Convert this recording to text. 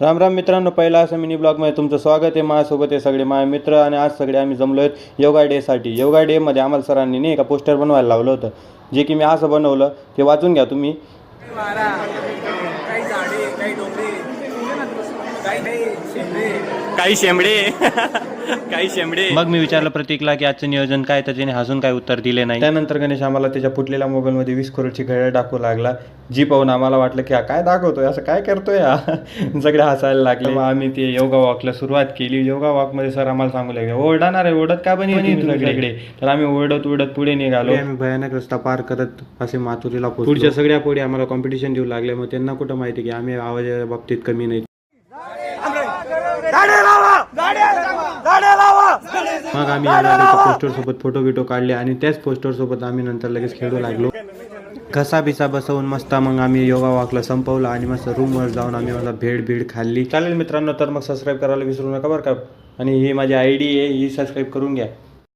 राम राम मित्रांनो, पहिला असं मिनी ब्लॉगमध्ये तुमचं स्वागत आहे. माझ्यासोबत हे सगळे माझे मित्र आणि आज सगळे आम्ही जमलो आहेत योगा डेसाठी. योगा डेमध्ये आम्हाला सरांनी नाही का पोस्टर बनवायला लावलं होतं, जे की मी असं बनवलं, ते वाचून घ्या तुम्ही. काही शेंबडे काही शेंबडे. मग मी विचारलं प्रतीकला की आजचं नियोजन काय, तर त्याने हसून काय उत्तर दिले नाही. त्यानंतर गणेश आम्हाला त्याच्या फुटलेल्या मोबाईलमध्ये 20 करोडची घड्याळ दाखवू लागला, जी पाहून आम्हाला वाटलं की हा काय दाखवतोय, असं काय करतोय हा. सगळे हसायला लागले. मग आम्ही ते योगा वॉकला सुरुवात केली. योगा वॉकमध्ये सर आम्हाला सांगू लागले, ओरडणार आहे, ओरडत का बनी सगळीकडे. तर आम्ही ओरडत ओरडत पुढे निघालो. आम्ही भयानक रस्ता पार करत असे माथुरीला पोहोचलो. पुढच्या सगळ्या पुढे आम्हाला कॉम्पिटिशन देऊ लागले. मग त्यांना कुठं माहिती की आम्ही आवाजाच्या बाबतीत कमी नाही. मग आम्ही पोस्टर सोबत फोटो बिटो काढले आणि त्याच पोस्टर सोबत आम्ही नंतर लगेच खेळू लागलो. घसा बिसा बसवून मस्त मग आम्ही योगा वॉकला संपवला आणि मस्त रूमवर जाऊन आम्ही मला भेड खाल्ली. चालेल मित्रांनो, तर मग सबस्क्राईब करायला विसरू नका बरं का. आणि ही माझी ID आहे, ही सबस्क्राईब करून घ्या.